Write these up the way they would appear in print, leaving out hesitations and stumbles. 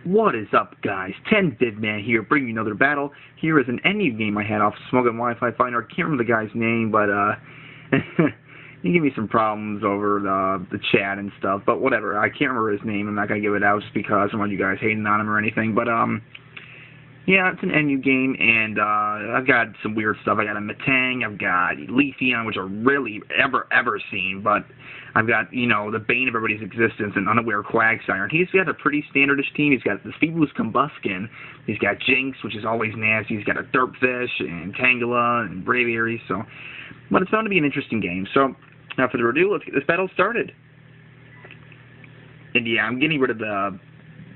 What is up, guys? 10BivMan here, bringing you another battle. Here is an NU game I had off Smoking Wi-Fi Finder. I can't remember the guy's name, but he gave me some problems over the chat and stuff. But whatever, I can't remember his name. I'm not gonna give it out just because I don't want you guys hating on him or anything. But yeah, it's an NU game, and I've got some weird stuff. I got a Matang, I've got Leafeon, which are really ever seen, but I've got, you know, the bane of everybody's existence, an unaware Quagsire. And he's got a pretty standardish team. He's got the Speed Boost Combuskin, he's got Jinx, which is always nasty, he's got a Derpfish, and Tangela, and Braviary, so, but it's bound to be an interesting game. So, without further ado, let's get this battle started. And yeah, I'm getting rid of the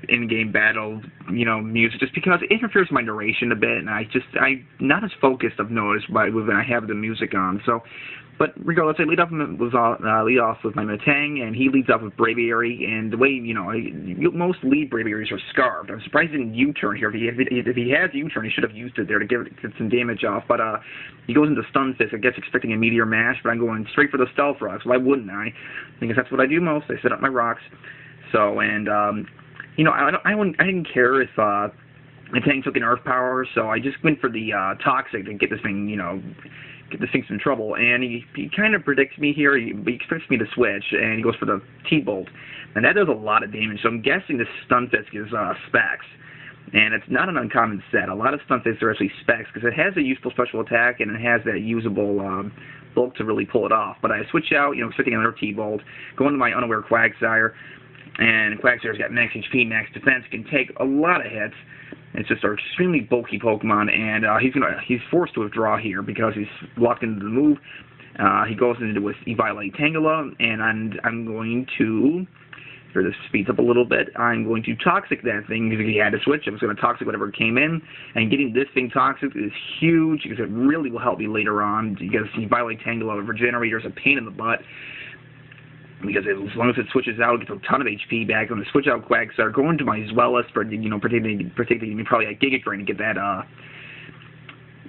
in-game battle, you know, music, just because it interferes with my narration a bit, and I'm not as focused, I've noticed, when I have the music on. So, but regardless, I lead off with my Matang, and he leads off with Braviary, and the way, you know, most lead Braviaries are scarved. I'm surprised he didn't U-turn here. If he has U-turn, he should have used it there to get some damage off, but he goes into Stun Fist, I guess expecting a Meteor Mash, but I'm going straight for the Stealth Rocks. Why wouldn't I? Because that's what I do most. I set up my rocks. So, and, you know, I didn't care if the tank took an Earth Power, so I just went for the Toxic to get this thing, you know, get this thing some trouble. And he kind of predicts me here. He expects me to switch, and he goes for the T-Bolt. And that does a lot of damage, so I'm guessing this Stun Fist is Specs. And it's not an uncommon set. A lot of Stun Fists are actually Specs, because it has a useful special attack, and it has that usable bulk to really pull it off. But I switch out, you know, expecting another T-Bolt, go into my unaware Quagsire, and Quagsire's got max HP, max defense, can take a lot of hits. It's just an extremely bulky Pokemon, and he's forced to withdraw here because he's locked into the move. He goes into his Eviolite Tangela, and I'm going to, here this speeds up a little bit, I'm going to Toxic that thing because he had to switch. I was going to Toxic whatever came in, and getting this thing Toxic is huge because it really will help me later on, because Eviolite Tangela Regenerator is a pain in the butt. Because as long as it switches out, it gets a ton of HP back. I'm going to switch out Quagsire, go into my Zweilous for, you know, protecting me probably a Giga Drain to get that,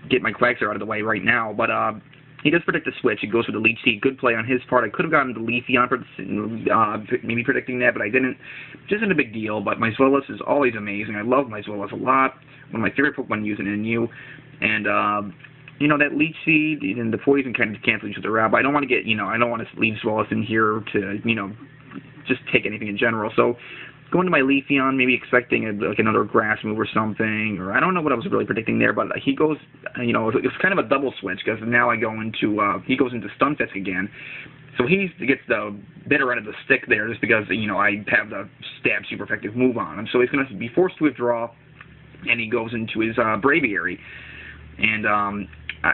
get my Quagsire out of the way right now. But he does predict the switch. He goes for the Leech Seed. Good play on his part. I could have gotten the Leafeon for maybe predicting that, but I didn't. Which isn't a big deal, but my Zweilous is always amazing. I love my Zweilous a lot. One of my favorite Pokemon using NU. And, you know, that Leech Seed and the Poison kind of cancel each other out, but I don't want to get, you know, I don't want to leave Zweilous in here to, you know, just take anything in general. So, going to my Leafeon, maybe expecting like another Grass move or something, or I don't know what I was really predicting there, but he goes, you know, it's kind of a double switch, because now I go into, he goes into Stun Fist again. So he gets the bitter end of the stick there, just because, you know, I have the Stab super effective move on him. So he's going to be forced to withdraw, and he goes into his Braviary. And,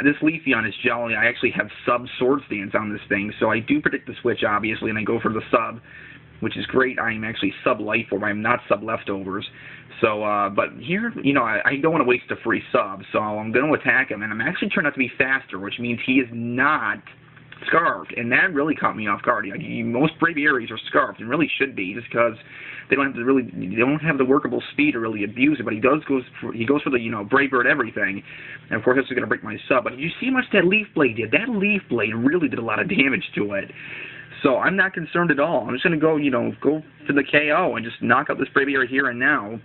this Leafeon is jolly. I actually have sub Sword Stance on this thing, so I do predict the switch, obviously, and I go for the sub, which is great. I am actually sub Life Orb. I'm not sub Leftovers. So, but here, you know, I don't want to waste a free sub, so I'm going to attack him, and I'm actually turned out to be faster, which means he is not scarved, and that really caught me off guard. Like, most Braviaries are scarved, and really should be, just because they don't have the workable speed to really abuse it. But he goes for the, you know, Brave Bird everything, and of course this is going to break my sub. But did you see how much that Leaf Blade did? That Leaf Blade really did a lot of damage to it. So I'm not concerned at all. I'm just going to go, you know, go for the KO and just knock out this Braviary here and now.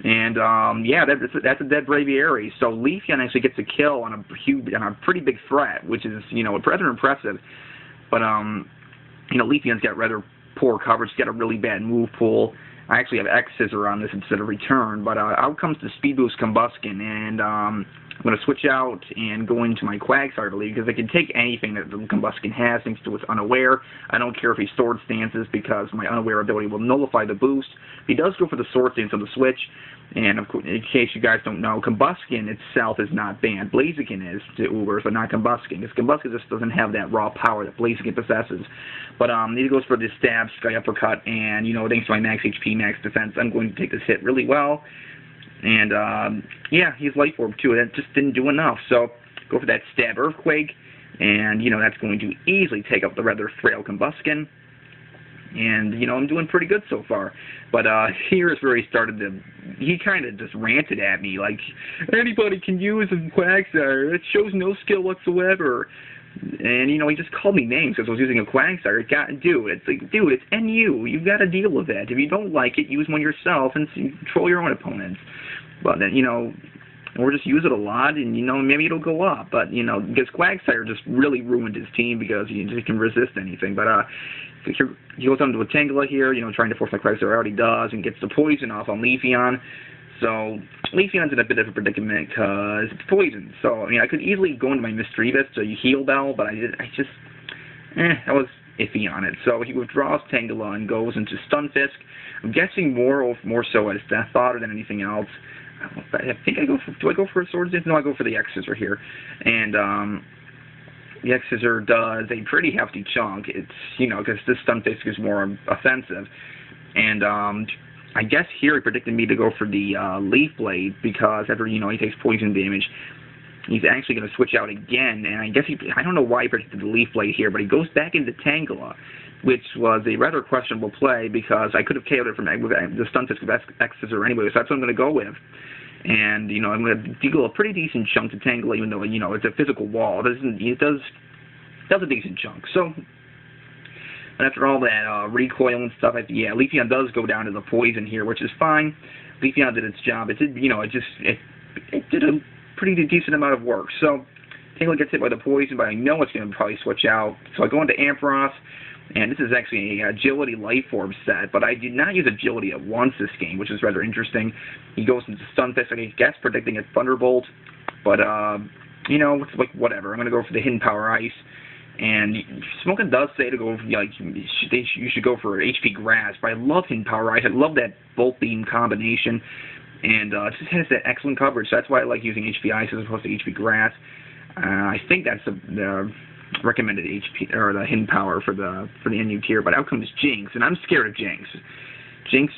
And yeah, that's a dead Braviary. So Leafeon actually gets a kill on a pretty big threat, which is, you know, rather impressive. But you know, Leafeon's got rather poor coverage. He's got a really bad move pool. I actually have X-Scissor on this instead of Return. But out comes the Speed Boost Combuskin, and I'm going to switch out and go into my Quagsire to lead, because I can take anything that the Combuskin has thanks to its Unaware. I don't care if he Sword Stances, because my Unaware ability will nullify the boost. He does go for the Sword Stance on the switch, and of course, in case you guys don't know, Combuskin itself is not banned. Blaziken is to Ubers, but not Combuskin, because Combuskin just doesn't have that raw power that Blaziken possesses. But he goes for the Stab, Sky Uppercut, and, you know, thanks to my max HP, max defense, I'm going to take this hit really well. And, yeah, he's Life Orb, too. That just didn't do enough. So, go for that Stab Earthquake, and, you know, that's going to easily take out the rather frail Combuskin. And, you know, I'm doing pretty good so far. But here's where he started to, he kind of just ranted at me, like, anybody can use a Quagsire. It shows no skill whatsoever. And, you know, he just called me names because I was using a Quagsire. It's like, dude, it's NU. You've got to deal with that. If you don't like it, use one yourself and control your own opponents. But then, you know, or just use it a lot, and, you know, maybe it'll go up. But, you know, because Quagsire just really ruined his team because he just can resist anything. But he goes on to a Tangela here, you know, trying to force my Quagsire out. He does, and gets the poison off on Leafeon. So Leafeon's in a bit of a predicament because it's poison. So, I mean, I could easily go into my Misdreavus to heal Bell, but I was iffy on it. So he withdraws Tangela and goes into Stunfisk. I'm guessing more so as Death Fodder than anything else. I think do I go for a Swords Dance? No, I go for the X-Scissor here. And the X-Scissor does a pretty hefty chunk. It's, you know, because this Stunfisk is more offensive. And I guess here he predicted me to go for the Leaf Blade because after, you know, he takes poison damage, he's actually going to switch out again. And I guess I don't know why he predicted the Leaf Blade here, but he goes back into Tangela, which was a rather questionable play because I could have KO'd it from the Stunfisk with X-Scissor anyway, so that's what I'm going to go with. And, you know, I'm going to deal a pretty decent chunk to Tangela, even though, you know, it's a physical wall. It does a decent chunk. So, and after all that recoil and stuff, yeah, Leafeon does go down to the poison here, which is fine. Leafeon did its job. It did, you know, it did a pretty decent amount of work. So, Tangela gets hit by the poison, but I know it's going to probably switch out. So I go into Ampharos. And this is actually an Agility Life Orb set, but I did not use Agility at once this game, which is rather interesting. He goes into Stunfisk, I guess, predicting a Thunderbolt, but, you know, it's like, whatever. I'm going to go for the Hidden Power Ice, and Smokin does say to go, like, you should go for HP Grass, but I love Hidden Power Ice. I love that Bolt Beam combination, and it just has that excellent coverage, so that's why I like using HP Ice as opposed to HP Grass. I think that's the recommended HP or the hidden power for the NU tier, but out comes Jinx, and I'm scared of Jinx. Jinx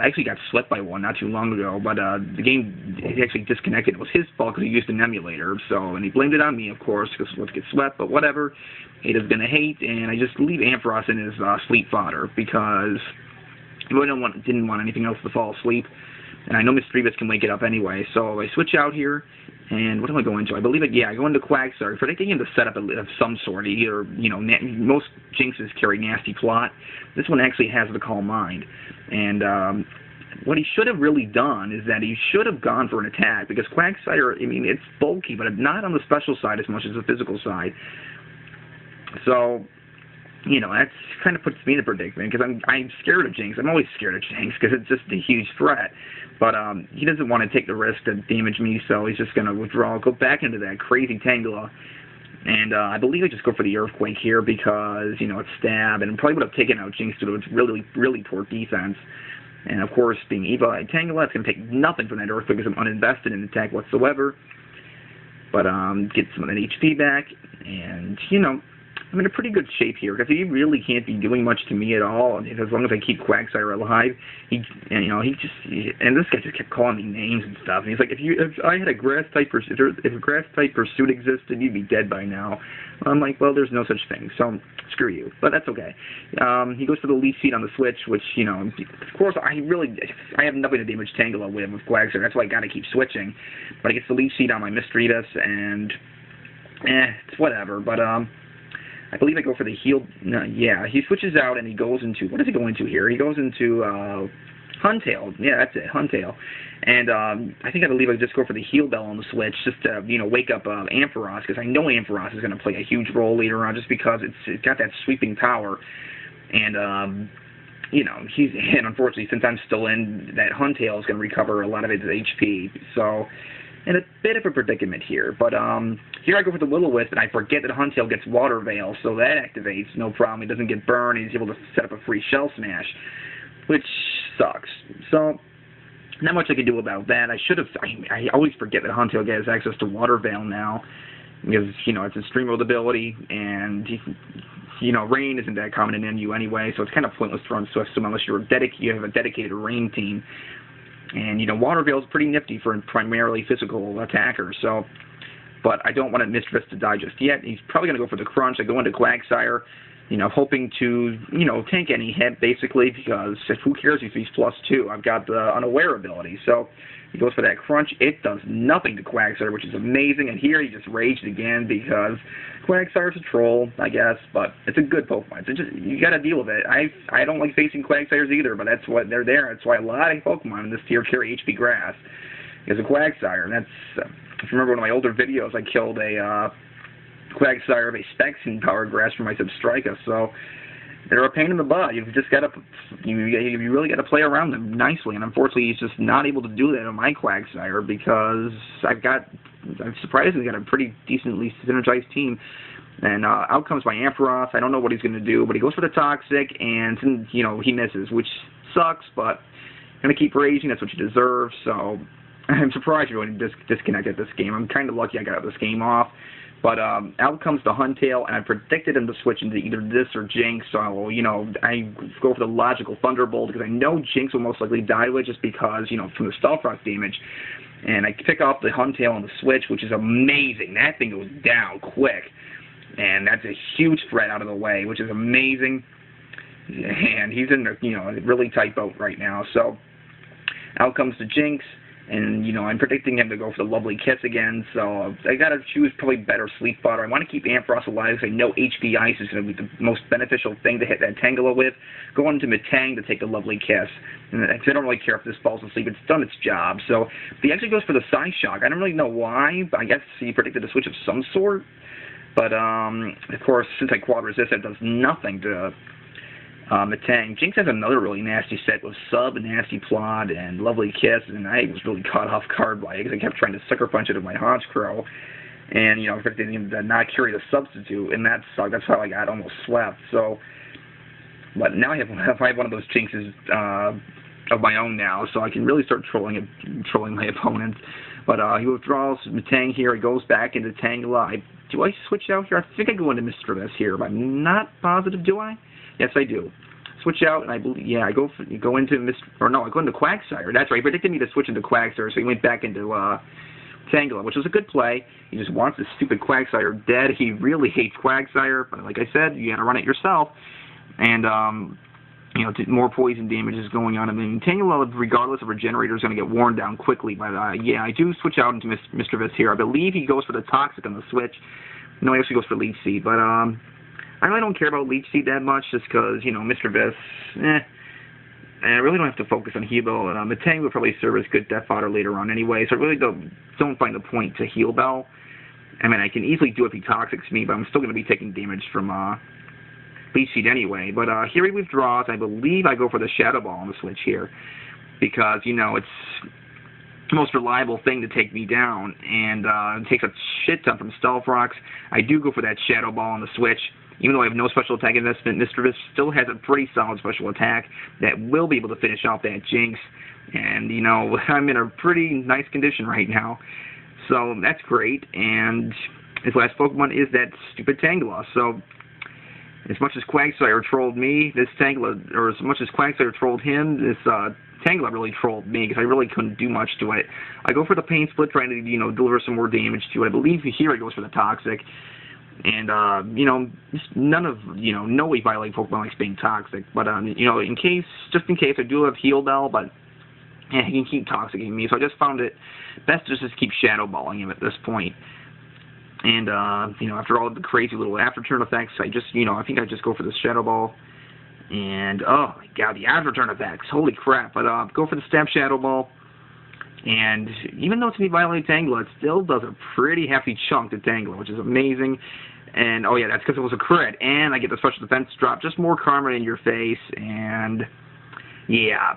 actually got swept by one not too long ago, but the game actually disconnected. It was his fault because he used an emulator, and he blamed it on me, of course, because let's get swept, but whatever. Hate gonna hate, and I just leave Ampharos in his sleep fodder because I really didn't want anything else to fall asleep. And I know Misdreavus can wake it up anyway, so I switch out here, and what am I going to? I believe I go into Quagsire, predicting him to set up of some sort. Either, you know, most Jinxes carry Nasty Plot. This one actually has the Calm Mind. And what he should have really done is that he should have gone for an attack, because Quagsire, I mean, it's bulky, but not on the special side as much as the physical side. So, you know, that kind of puts me in a predicament, because I'm scared of Jinx. I'm always scared of Jinx, because it's just a huge threat. But he doesn't want to take the risk to damage me, so he's just going to withdraw, go back into that crazy Tangela. And I believe I just go for the Earthquake here because, you know, it's stab, and probably would have taken out Jinx due to its really, really poor defense. And, of course, being Eva Tangela, it's going to take nothing from that Earthquake because I'm uninvested in attack whatsoever. But get some of that HP back, and, you know, I'm in a pretty good shape here, because he really can't be doing much to me at all, as long as I keep Quagsire alive. And this guy just kept calling me names and stuff, and he's like, if I had a Grass-type Pursuit, if a Grass-type Pursuit existed, you'd be dead by now. I'm like, well, there's no such thing, so screw you, but that's okay. He goes for the Leaf Seed on the switch, which, you know, of course, I have nothing to damage Tangela with Quagsire, that's why I gotta keep switching, but I get the Leaf Seed on my Misdreavus, and, it's whatever, but, I believe I go for the heal. No, yeah, he switches out and he goes into, what does he go into here? He goes into Huntail. Yeah, that's it, Huntail. And I believe I just go for the heal bell on the switch just to, you know, wake up Ampharos, because I know Ampharos is going to play a huge role later on just because it's got that sweeping power. And, you know, and unfortunately, since I'm still in, that Huntail is going to recover a lot of its HP. So, in a bit of a predicament here, but here I go for the Will-O-Wisp, and I forget that Huntail gets Water Veil, so that activates, no problem. He doesn't get burned, he's able to set up a free Shell Smash, which sucks. So, not much I can do about that. I always forget that Huntail gets access to Water Veil now, because, you know, it's a Stream World ability, and, you know, Rain isn't that common in NU anyway, so it's kind of pointless to run Swift Swim unless you have a dedicated Rain team. And, you know, Water Veil is pretty nifty for primarily physical attackers, so, but I don't want Misdreavus to die just yet. He's probably going to go for the Crunch. I go into Quagsire, hoping to, tank any hit, basically, because who cares if he's +2? I've got the Unaware ability, so he goes for that Crunch. It does nothing to Quagsire, which is amazing, and here he just raged again, because Quagsire's a troll, I guess, but it's a good Pokemon. It's just, you gotta deal with it. I don't like facing Quagsires either, but that's what they're there. That's why a lot of Pokemon in this tier carry HP Grass, is a Quagsire, and that's, if you remember one of my older videos, I killed a, Quagsire of a Specs Power Grass for my Substrika, so they're a pain in the butt. You've just got to, you really got to play around them nicely, and unfortunately he's just not able to do that on my Quagsire, because I've surprisingly got a pretty decently synergized team. And out comes my Ampharos. I don't know what he's going to do, but he goes for the Toxic, and he misses, which sucks, but going to keep raging. That's what you deserve. So I'm surprised you really disconnected this game. I'm kind of lucky I got this game off. But out comes the Huntail, and I predicted him to switch into either this or Jinx, so, I go for the logical Thunderbolt, because I know Jinx will most likely die with, just because, from the Stealth Rock damage. And I pick up the Huntail on the switch, which is amazing. That thing goes down quick. And that's a huge threat out of the way, which is amazing. And he's in a really tight boat right now. So out comes the Jinx. And, I'm predicting him to go for the Lovely Kiss again, so I gotta choose probably better Sleep Fodder. I want to keep Ampharos alive, because I know HP Ice is going to be the most beneficial thing to hit that Tangela with. Go on to Metang to take the Lovely Kiss. And I don't really care if this falls asleep, it's done its job. So he actually goes for the Psyshock. I don't really know why, but I guess he predicted a switch of some sort. But, of course, since I Quad Resist, that does nothing to Metang. Jinx has another really nasty set with Sub, Nasty Plot, and Lovely Kiss, and I was really caught off guard by it, because I kept trying to sucker punch it with my Honchkrow, and, expecting him to not carry the substitute, and that sucked. That's how I got almost swept. So, but now I have one of those Jinxes of my own now, so I can really start trolling my opponents. But he withdraws Metang here. He goes back into Tangela. Do I switch out here? I think I go into Mischievous here, but I'm not positive. Do I? Yes, I do. Switch out, and I believe, I go into I go into Quagsire. That's right. He predicted me to switch into Quagsire, so he went back into Tangela, which was a good play. He just wants this stupid Quagsire dead. He really hates Quagsire, but like I said, you got to run it yourself. And more poison damage is going on. I mean, Tangela, regardless of Regenerator, is going to get worn down quickly. But I do switch out into Mischievous here. I believe he goes for the Toxic on the switch. No, he actually goes for Leech Seed, but I really don't care about Leech Seed that much, just because, Mischievous, and I really don't have to focus on Heal Bell. Metang will probably serve as good Death Fodder later on anyway, so I really don't find the point to Heal Bell. I mean, I can easily do it if he Toxics me, but I'm still going to be taking damage from Leech Seed anyway. But here he withdraws. I believe I go for the Shadow Ball on the switch here, because, it's the most reliable thing to take me down, and it takes a shit ton from Stealth Rocks. I do go for that Shadow Ball on the switch. Even though I have no special attack investment, Mischievous still has a pretty solid special attack that will be able to finish off that Jinx. And, I'm in a pretty nice condition right now. So that's great. And his last Pokemon is that stupid Tangela. So as much as Quagsire trolled me, this Tangela, or as much as Quagsire trolled him, this Tangela really trolled me, because I really couldn't do much to it. I go for the Pain Split, trying to, deliver some more damage to it. I believe here he goes for the Toxic. And, none of, no Eviolite Pokemon likes being toxic. But, just in case, I do have Heal Bell, but, he can keep toxicing me. So I just found it best to just keep Shadow Balling him at this point. And, after all the crazy little after-turn effects, I just, I think I just go for the Shadow Ball. And, oh my god, the after-turn effects, holy crap. But, go for the Stab Shadow Ball. And even though it's an Eviolite Tangela, it still does a pretty hefty chunk to Tangela, which is amazing. And, oh yeah, that's because it was a crit. And I get the special defense drop, just more karma in your face. And, yeah,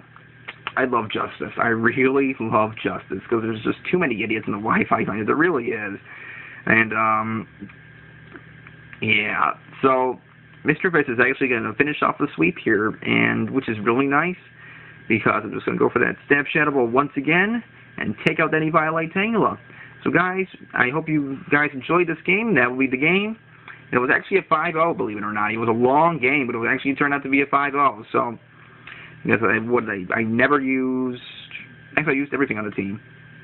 I love Justice. I really love Justice, because there's just too many idiots in the Wi-Fi finder. There really is. And, yeah, so Mischievous is actually going to finish off the sweep here, and which is really nice, because I'm just going to go for that Stab Shadow Ball once again and take out that Eviolite Tangela. So guys, I hope you guys enjoyed this game. That will be the game. It was actually a 5-0, believe it or not. It was a long game, but it actually turned out to be a 5-0. So, because I never used... Actually, I used everything on the team.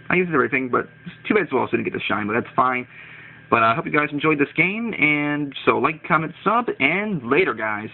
I used everything, but too bad Swallows didn't get the shine, but that's fine. But I hope you guys enjoyed this game, and so like, comment, sub, and later, guys.